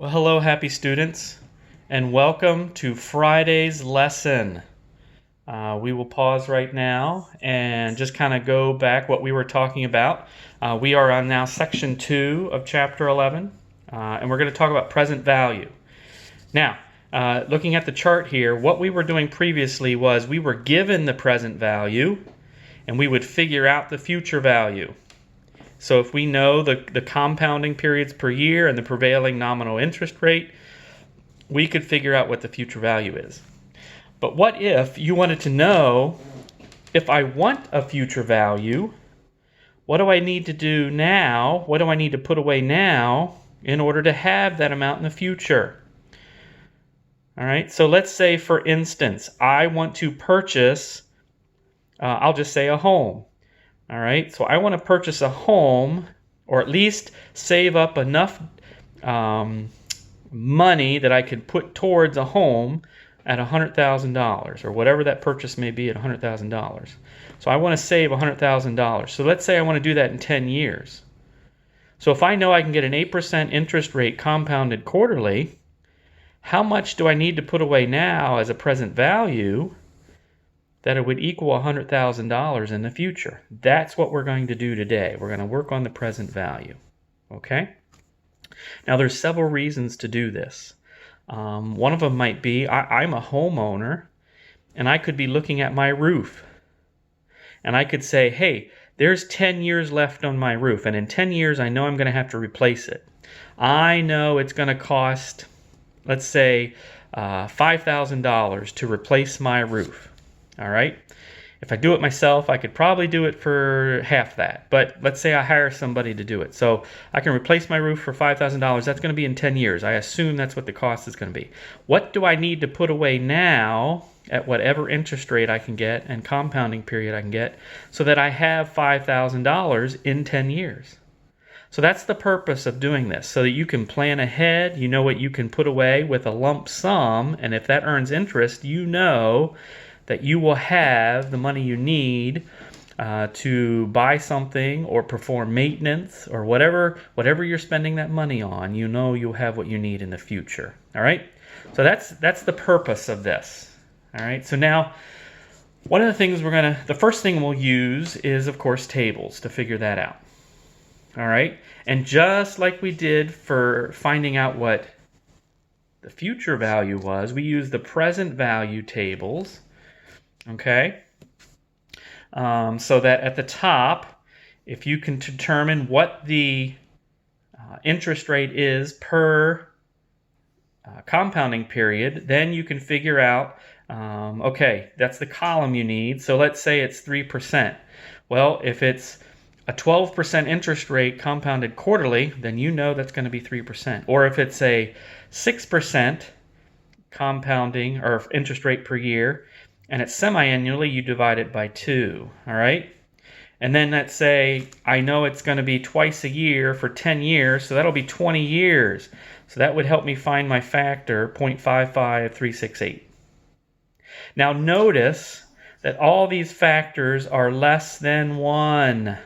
Well, hello, happy students, and welcome to Friday's lesson. We will pause right now and just kind of go back what we were talking about. We are on now section 2 of chapter 11, and we're going to talk about present value. Now, looking at the chart here, what we were doing previously was we were given the present value, and we would figure out the future value. So if we know the compounding periods per year and the prevailing nominal interest rate, we could figure out what the future value is. But what if you wanted to know, if I want a future value, what do I need to do now? What do I need to put away now in order to have that amount in the future? All right, so let's say, for instance, I want to purchase, I'll just say a home. All right, so I want to purchase a home, or at least save up enough money that I could put towards a home at $100,000, or whatever that purchase may be at $100,000. So I want to save $100,000. So let's say I want to do that in 10 years. So if I know I can get an 8% interest rate compounded quarterly, how much do I need to put away now as a present value that it would equal $100,000 in the future? That's what we're going to do today. We're going to work on the present value. Okay? Now, there's several reasons to do this. One of them might be I'm a homeowner, and I could be looking at my roof. And I could say, hey, there's 10 years left on my roof, and in 10 years I know I'm going to have to replace it. I know it's going to cost, let's say, $5,000 to replace my roof. All right. If I do it myself, I could probably do it for half that. But let's say I hire somebody to do it. So I can replace my roof for $5,000. That's going to be in 10 years. I assume that's what the cost is going to be. What do I need to put away now at whatever interest rate I can get and compounding period I can get so that I have $5,000 in 10 years? So that's the purpose of doing this, so that you can plan ahead. You know what you can put away with a lump sum, and if that earns interest, you know that you will have the money you need to buy something or perform maintenance or whatever you're spending that money on. You know you'll have what you need in the future. All right? So that's the purpose of this. All right? So now, one of the things the first thing we'll use is, of course, tables to figure that out. All right? And just like we did for finding out what the future value was, we use the present value tables. Okay, so that at the top, if you can determine what the interest rate is per compounding period, then you can figure out, okay, that's the column you need. So let's say it's 3%. Well, if it's a 12% interest rate compounded quarterly, then you know that's going to be 3%. Or if it's a 6% compounding or interest rate per year, and it's semi-annually, you divide it by 2, all right? And then let's say I know it's going to be twice a year for 10 years, so that'll be 20 years. So that would help me find my factor, 0.55368. Now notice that all these factors are less than 1,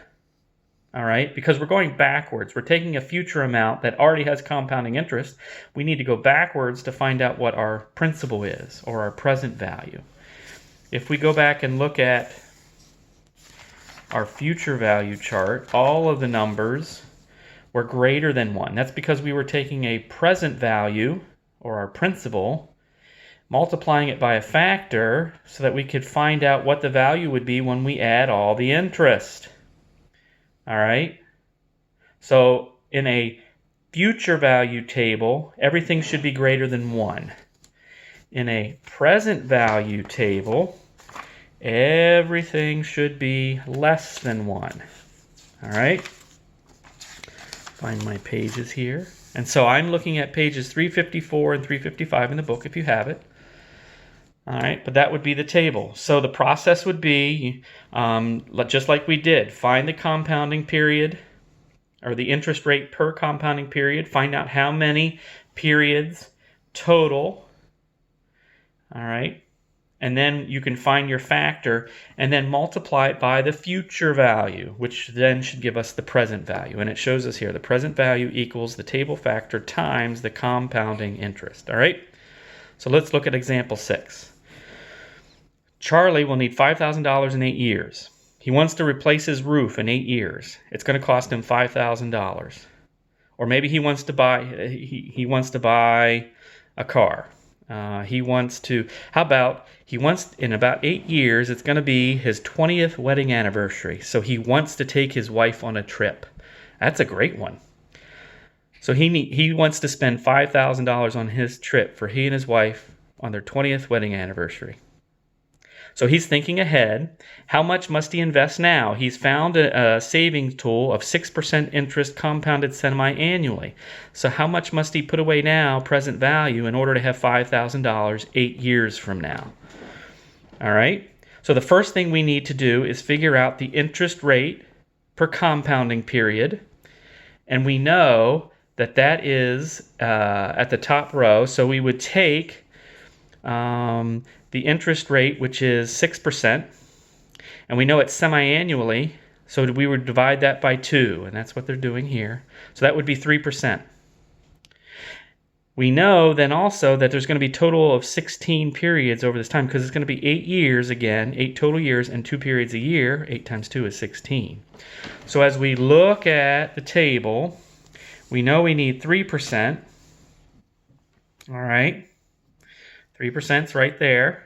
all right? Because we're going backwards. We're taking a future amount that already has compounding interest. We need to go backwards to find out what our principal is, or our present value. If we go back and look at our future value chart, all of the numbers were greater than 1. That's because we were taking a present value, or our principal, multiplying it by a factor so that we could find out what the value would be when we add all the interest. All right? So in a future value table, everything should be greater than 1. In a present value table, everything should be less than 1. All right? Find my pages here. And so I'm looking at pages 354 and 355 in the book if you have it. All right, but that would be the table. So the process would be, just like we did, find the compounding period, or the interest rate per compounding period, find out how many periods total. All right. and then you can find your factor and then multiply it by the future value, which then should give us the present value. And it shows us here the present value equals the table factor times the compounding interest. All right, so let's look at example 6. Charlie will need $5,000 in 8 years. He wants to replace his roof in 8 years. It's going to cost him $5,000. Or maybe he wants to buy a car. He wants in about 8 years, it's going to be his 20th wedding anniversary. So he wants to take his wife on a trip. That's a great one. So he wants to spend $5,000 on his trip for he and his wife on their 20th wedding anniversary. So he's thinking ahead. How much must he invest now? He's found a savings tool of 6% interest compounded semi-annually. So how much must he put away now, present value, in order to have $5,000 8 years from now? All right. So the first thing we need to do is figure out the interest rate per compounding period. And we know that that is at the top row. So we would take the interest rate, which is 6%, and we know it's semi-annually, so we would divide that by 2, and that's what they're doing here. So that would be 3%. We know then also that there's going to be a total of 16 periods over this time, because it's going to be 8 years again, 8 total years and 2 periods a year. 8 times 2 is 16. So as we look at the table, we know we need 3%. All right. 3% is right there.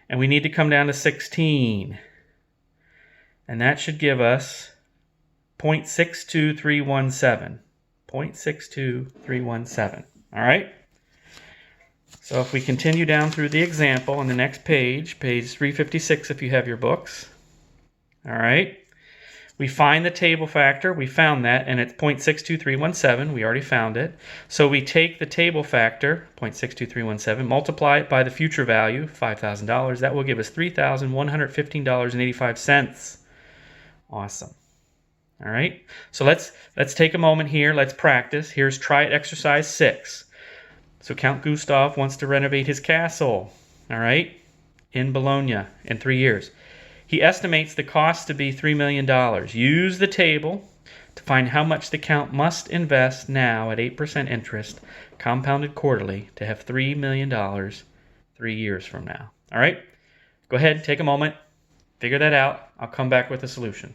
And we need to come down to 16. And that should give us 0.62317. 0.62317. All right? So if we continue down through the example on the next page, page 356 if you have your books. All right? We find the table factor. We found that, and it's 0.62317. We already found it. So we take the table factor, 0.62317, multiply it by the future value, $5,000. That will give us $3,115.85. Awesome. All right. So let's take a moment here. Let's practice. Here's try it exercise 6. So Count Gustav wants to renovate his castle. All right, in Bologna in 3 years. He estimates the cost to be $3 million. Use the table to find how much the Count must invest now at 8% interest, compounded quarterly, to have $3 million 3 years from now. All right? Go ahead, take a moment, figure that out. I'll come back with a solution.